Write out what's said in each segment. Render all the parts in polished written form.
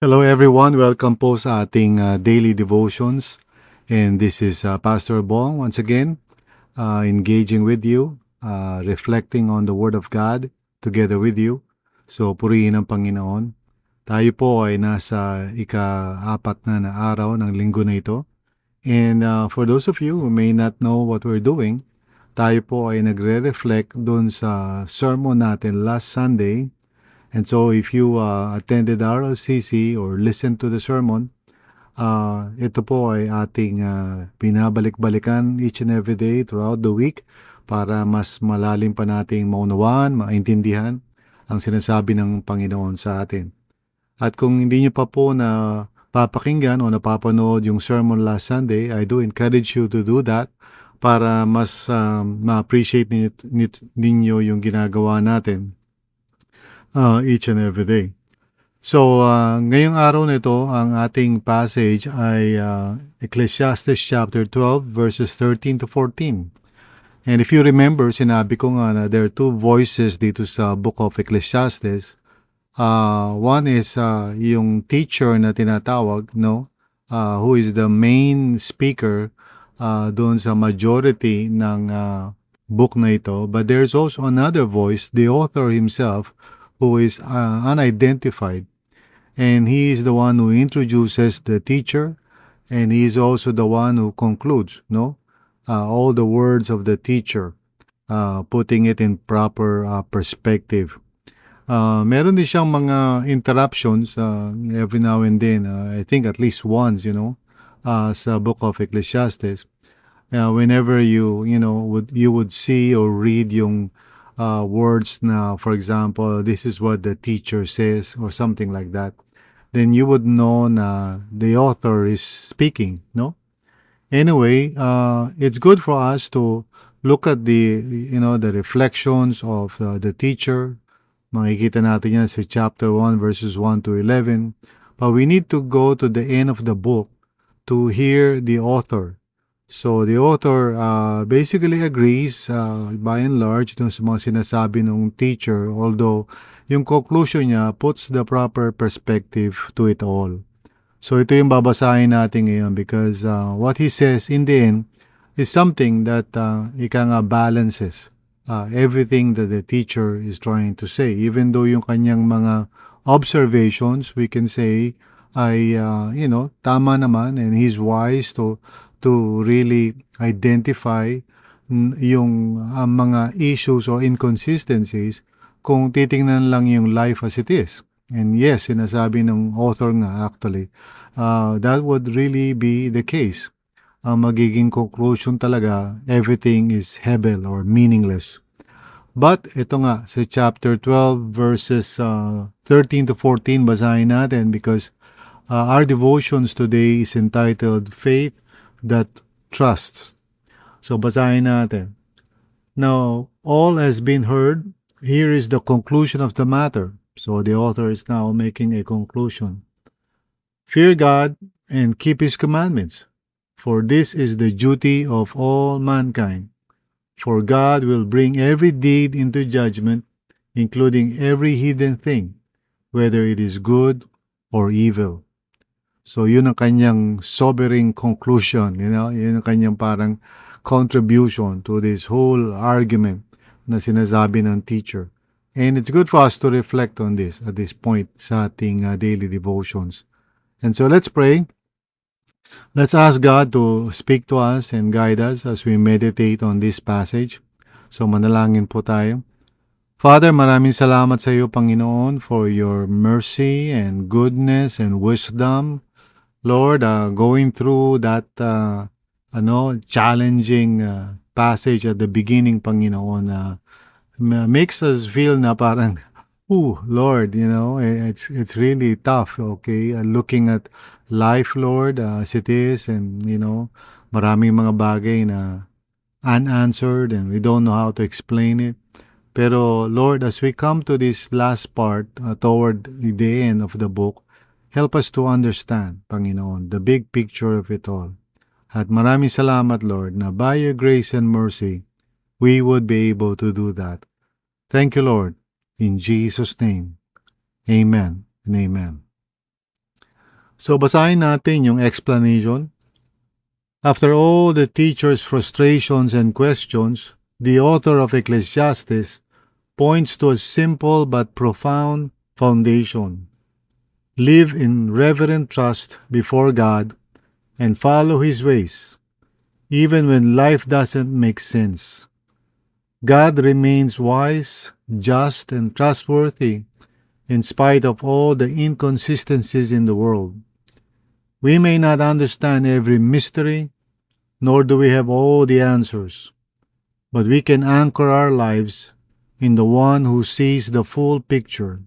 Hello everyone, welcome po sa ating daily devotions. And this is Pastor Bong once again, engaging with you, reflecting on the Word of God together with you. So purihin ang Panginoon. Tayo po ay nasa ika-apat na araw ng linggo na ito. And for those of you who may not know what we're doing, tayo po ay nagre-reflect doon sa sermon natin last Sunday. And so if you attended RLCC or listened to the sermon, ito po ay ating binabalik-balikan each and every day throughout the week para mas malalim pa nating maunawaan, maintindihan ang sinasabi ng Panginoon sa atin. At kung hindi nyo pa po na papakinggan o napapanood yung sermon last Sunday, I do encourage you to do that para mas ma-appreciate ninyo yung ginagawa natin each and every day. So, ngayong araw na ito, ang ating passage ay Ecclesiastes chapter 12 verses 13 to 14. And if you remember, sinabi ko nga na there are two voices dito sa book of Ecclesiastes. One is yung teacher na tinatawag, no? Who is the main speaker doon sa majority ng book na ito. But there's also another voice, the author himself, who is unidentified. And he is the one who introduces the teacher, and he is also the one who concludes, no? All the words of the teacher, putting it in proper perspective. Meron din siyang mga interruptions every now and then. I think at least once, sa book of Ecclesiastes. Whenever you would see or read yung words na, for example, this is what the teacher says or something like that, then you would know na the author is speaking, no? Anyway, it's good for us to look at the reflections of the teacher. Makikita natin yan sa chapter 1 verses 1 to 11. But we need to go to the end of the book to hear the author. So the author basically agrees by and large dun sa mga sinasabi ng teacher, although yung conclusion niya puts the proper perspective to it all. So ito yung babasahin natin ngayon because what he says in the end is something that ika nga balances everything that the teacher is trying to say. Even though yung kanyang mga observations, we can say, ay, tama naman, and he's wise to really identify yung mga issues or inconsistencies kung titingnan lang yung life as it is. And yes, sinasabi ng author nga actually, that would really be the case. Ang magiging conclusion talaga, everything is hebel or meaningless. But ito nga, sa chapter 12 verses 13 to 14, basahin natin because our devotions today is entitled Faith That Trusts. So basahin natin. Now, all has been heard. Here is the conclusion of the matter. So the author is now making a conclusion. Fear God and keep His commandments, for this is the duty of all mankind. For God will bring every deed into judgment, including every hidden thing, whether it is good or evil. So yun ang kanyang sobering conclusion, yun ang kanyang parang contribution to this whole argument na sinasabi ng teacher. And it's good for us to reflect on this at this point sa ating daily devotions. And so let's pray. Let's ask God to speak to us and guide us as we meditate on this passage. So manalangin po tayo. Father, maraming salamat sa iyo, Panginoon, for your mercy and goodness and wisdom. Lord, going through that challenging passage at the beginning, Panginoon, makes us feel na parang, Lord, it's really tough, okay? Looking at life, Lord, as it is, and, maraming mga bagay na unanswered and we don't know how to explain it. Pero, Lord, as we come to this last part, toward the end of the book, help us to understand, Panginoon, the big picture of it all. At maraming salamat, Lord, na by your grace and mercy, we would be able to do that. Thank you, Lord. In Jesus' name, amen and amen. So basahin natin yung explanation. After all the teacher's frustrations and questions, the author of Ecclesiastes points to a simple but profound foundation. Live in reverent trust before God and follow His ways, even when life doesn't make sense. God remains wise, just, and trustworthy in spite of all the inconsistencies in the world. We may not understand every mystery, nor do we have all the answers, but we can anchor our lives in the one who sees the full picture.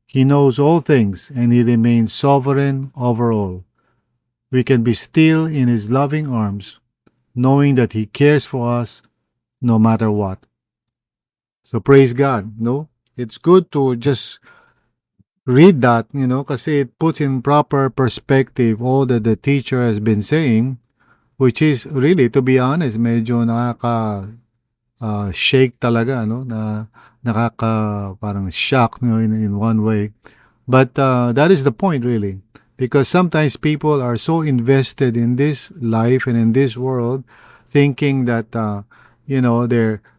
He knows all things and He remains sovereign over all. We can be still in His loving arms, knowing that He cares for us no matter what. So praise God, no? It's good to just read that, kasi it puts in proper perspective all that the teacher has been saying, which is really, to be honest, medyo shake talaga, no? Na parang shock, in one way. But that is the point, really. Because sometimes people are so invested in this life and in this world, thinking that,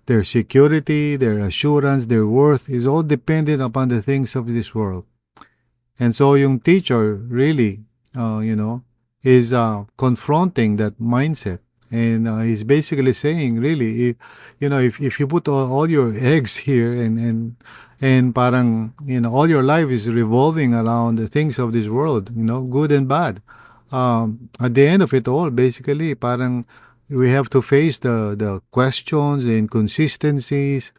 their security, their assurance, their worth is all dependent upon the things of this world. And so yung teacher really, is confronting that mindset. And he's basically saying, really, if you put all your eggs here and parang, all your life is revolving around the things of this world, good and bad. At the end of it all, basically, parang we have to face the questions, the inconsistencies,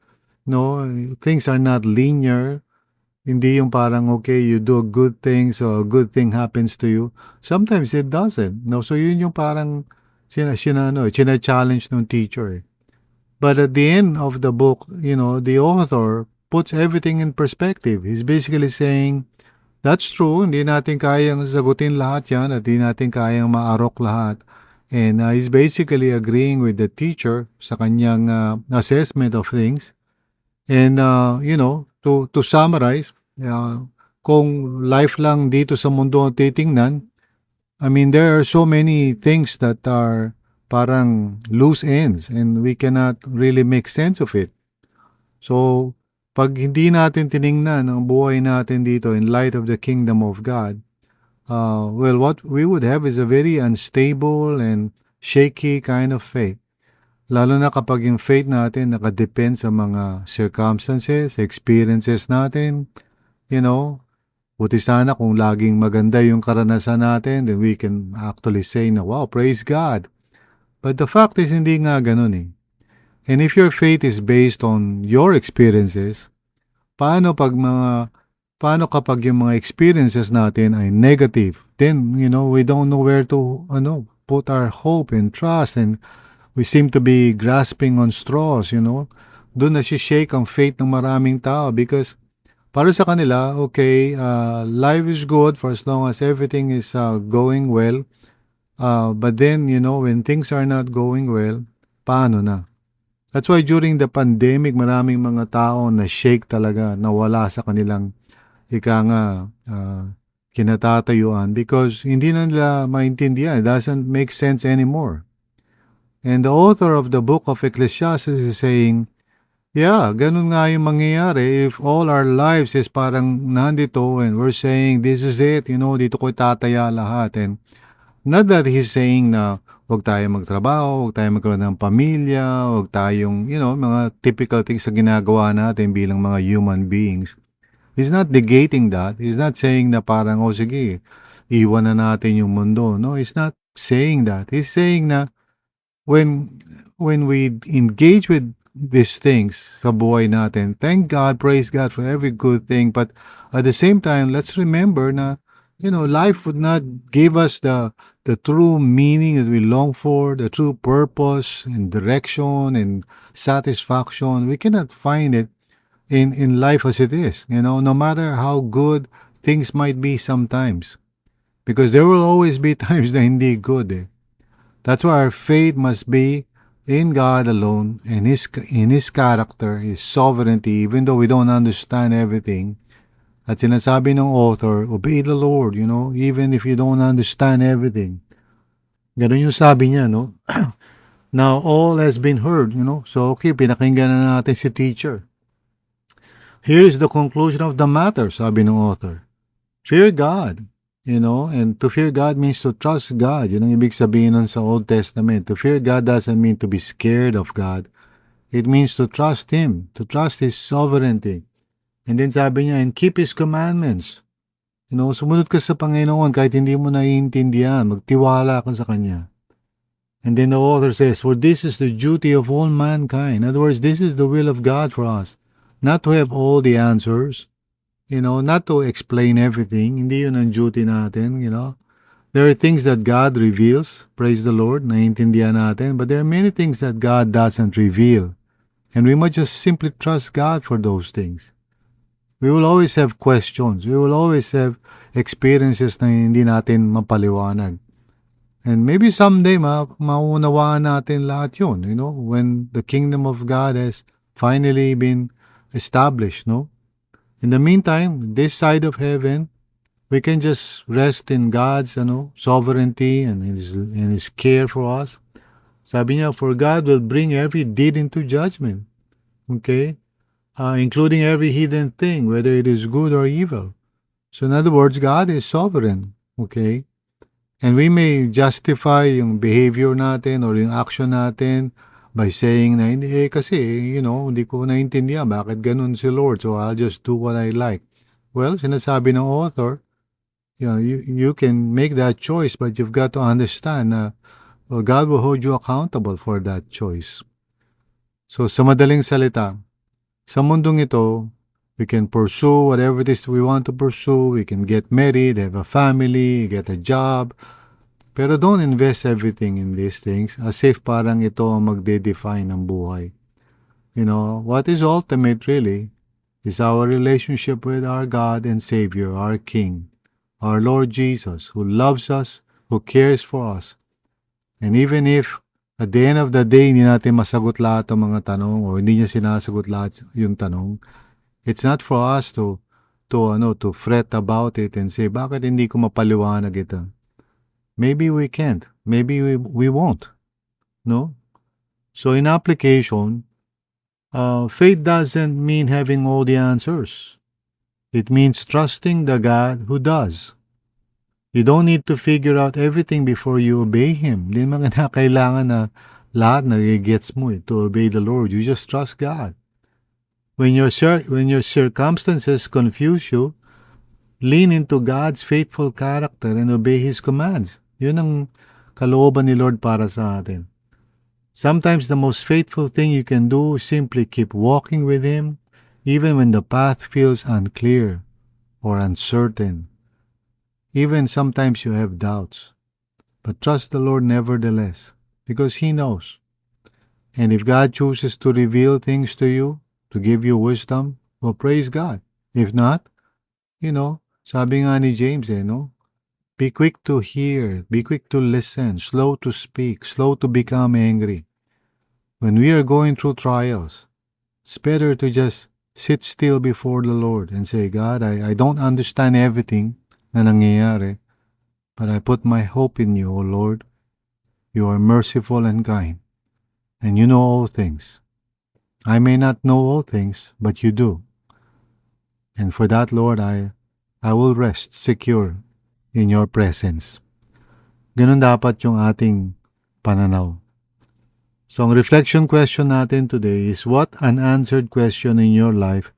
things are not linear. Hindi yung parang, okay, you do a good thing, so a good thing happens to you. Sometimes it doesn't. No? So yun yung parang challenge ng teacher. But at the end of the book, the author puts everything in perspective. He's basically saying, that's true, hindi natin kayang sagutin lahat yan at hindi natin kayang maarok lahat. And he's basically agreeing with the teacher sa kanyang assessment of things. And, to summarize, kung life lang dito sa mundo ang titingnan, I mean, there are so many things that are parang loose ends and we cannot really make sense of it. So, pag hindi natin tiningnan ang buhay natin dito in light of the kingdom of God, well, what we would have is a very unstable and shaky kind of faith. Lalo na kapag yung faith natin nakadepend sa mga circumstances, experiences natin, buti sana kung laging maganda yung karanasan natin, then we can actually say na, wow, praise God. But the fact is, hindi nga ganun eh. And if your faith is based on your experiences, paano kapag yung mga experiences natin ay negative? Then, we don't know where to, put our hope and trust, and we seem to be grasping on straws, Doon na shake ang faith ng maraming tao because para sa kanila, okay, life is good for as long as everything is going well. But then, when things are not going well, paano na? That's why during the pandemic, maraming mga tao na shake talaga, nawala sa kanilang kinatatayuan because hindi na nila maintindihan. It doesn't make sense anymore. And the author of the book of Ecclesiastes is saying, yeah, ganun nga yung mangyayari if all our lives is parang nandito and we're saying, this is it, dito ko itataya lahat. And not that he's saying na huwag tayo magtrabaho, huwag tayo magkaroon ng pamilya, huwag tayong, mga typical things na ginagawa natin bilang mga human beings. He's not negating that. He's not saying na parang, oh sige, iwan na natin yung mundo. No, he's not saying that. He's saying na when we engage with these things sa buhay natin, thank God, praise God for every good thing. But at the same time, let's remember na, life would not give us the true meaning that we long for, the true purpose and direction and satisfaction. We cannot find it in life as it is, no matter how good things might be sometimes. Because there will always be times na hindi good eh. That's why our faith must be in God alone and in His character, His sovereignty, even though we don't understand everything. At sinasabi ng author, obey the Lord, even if you don't understand everything. Ganun yung sabi niya, no? Now, all has been heard, So, okay, pinakinggan na natin si teacher. Here is the conclusion of the matter, sabi ng author. Fear God, and to fear God means to trust God. Yun ang ibig sabihin nun sa Old Testament. To fear God doesn't mean to be scared of God. It means to trust Him, to trust His sovereignty. And then sabi niya, and keep His commandments. Sumunod ka sa Panginoon kahit hindi mo naiintindihan. Magtiwala ka sa Kanya. And then the author says, for this is the duty of all mankind. In other words, this is the will of God for us. Not to have all the answers, not to explain everything. Hindi yun ang duty natin, There are things that God reveals, praise the Lord, naiintindihan natin, but there are many things that God doesn't reveal. And we must just simply trust God for those things. We will always have questions. We will always have experiences na hindi natin mapaliwanag. And maybe someday maunawaan natin lahat yun, when the kingdom of God has finally been established, In the meantime, this side of heaven, we can just rest in God's, sovereignty and His care for us. Sabi niya, for God will bring every deed into judgment. Okay? Including every hidden thing, whether it is good or evil. So in other words, God is sovereign. Okay? And we may justify yung behavior natin or yung action natin by saying na, kasi, hindi ko naintindihan bakit ganun si Lord, so I'll just do what I like. Well, sinasabi ng author, you can make that choice, but you've got to understand na God will hold you accountable for that choice. So, sa madaling salita, sa mundong ito, we can pursue whatever it is we want to pursue. We can get married, have a family, get a job. Pero don't invest everything in these things as if parang ito ang magde-define ng buhay. What is ultimate really is our relationship with our God and Savior, our King, our Lord Jesus, who loves us, who cares for us. And even if at the end of the day, hindi natin masagot lahat ng mga tanong o hindi niya sinasagot lahat yung tanong, it's not for us to fret about it and say, bakit hindi ko mapaliwanag ito? Maybe we can't. Maybe we won't. No? So in application, faith doesn't mean having all the answers. It means trusting the God who does. You don't need to figure out everything before you obey Him. Hindi naman kailangan na lahat nagigets mo to obey the Lord. You just trust God. When your circumstances confuse you, lean into God's faithful character and obey His commands. Yun ang kalooban ni Lord para sa atin. Sometimes the most faithful thing you can do is simply keep walking with Him, even when the path feels unclear or uncertain. Even sometimes you have doubts. But trust the Lord nevertheless, because He knows. And if God chooses to reveal things to you, to give you wisdom, well, praise God. If not, sabi nga ni James, be quick to hear, be quick to listen, slow to speak, slow to become angry. When we are going through trials, it's better to just sit still before the Lord and say, God, I don't understand everything na nangyayari, but I put my hope in you, O Lord. You are merciful and kind, and you know all things. I may not know all things, but you do. And for that, Lord, I will rest secure in your presence. Ganun dapat yung ating pananaw. So ang reflection question natin today is, what unanswered question in your life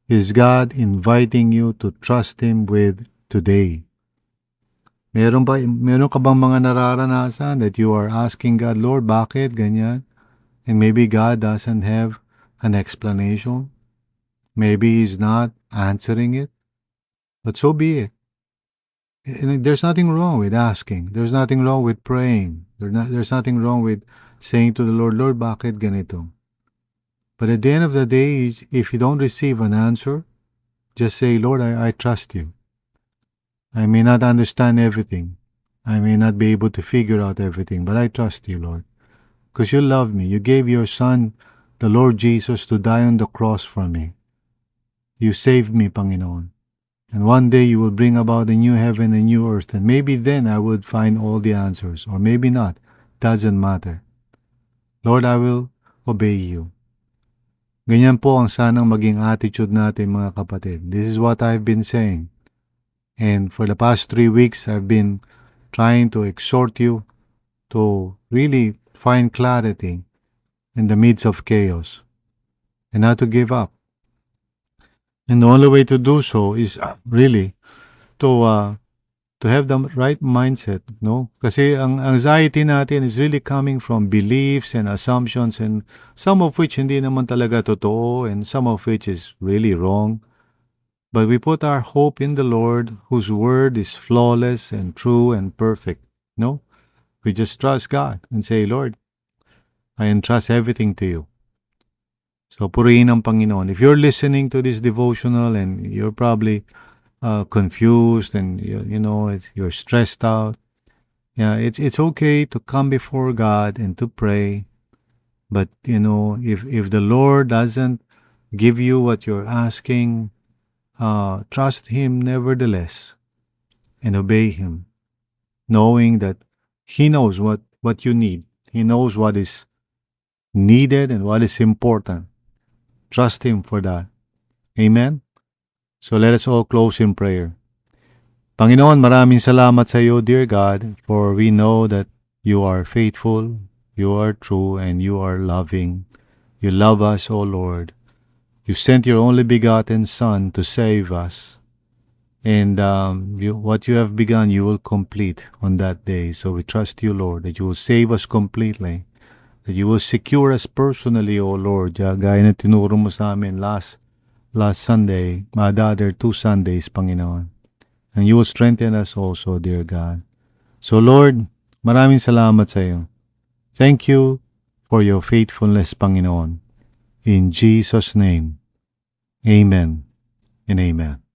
is God inviting you to trust Him with today? Meron ka bang mga nararanasan that you are asking God, Lord, bakit ganyan? And maybe God doesn't have an explanation. Maybe He's not answering it. But so be it. And there's nothing wrong with asking. There's nothing wrong with praying. There's nothing wrong with saying to the Lord, Lord, bakit ganito? But at the end of the day, if you don't receive an answer, just say, Lord, I trust you. I may not understand everything. I may not be able to figure out everything, but I trust you, Lord. Because you love me. You gave your Son, the Lord Jesus, to die on the cross for me. You saved me, Panginoon. And one day you will bring about a new heaven and new earth. And maybe then I would find all the answers. Or maybe not. Doesn't matter. Lord, I will obey you. Ganyan po ang sanang maging attitude natin mga kapatid. This is what I've been saying. And for the past 3 weeks, I've been trying to exhort you to really find clarity in the midst of chaos and not to give up. And the only way to do so is really to have the right mindset, no? Kasi ang anxiety natin is really coming from beliefs and assumptions, and some of which hindi naman talaga totoo and some of which is really wrong. But we put our hope in the Lord, whose word is flawless and true and perfect, no? We just trust God and say, Lord, I entrust everything to you. So purihin ang Panginoon. If you're listening to this devotional and you're probably confused and you're stressed out, yeah, it's okay to come before God and to pray. But if the Lord doesn't give you what you're asking, trust Him nevertheless and obey Him, knowing that He knows what you need. He knows what is needed and what is important. Trust Him for that. Amen? So let us all close in prayer. Panginoon, maraming salamat sa iyo, dear God, for we know that you are faithful, you are true, and you are loving. You love us, O Lord. You sent your only begotten Son to save us. And what you have begun, you will complete on that day. So we trust you, Lord, that you will save us completely. That you will secure us personally, O Lord. Gaya na tinuro mo sa amin last Sunday, the other 2 Sundays, Panginoon. And you will strengthen us also, dear God. So Lord, maraming salamat sa iyo. Thank you for your faithfulness, Panginoon. In Jesus' name, amen and amen.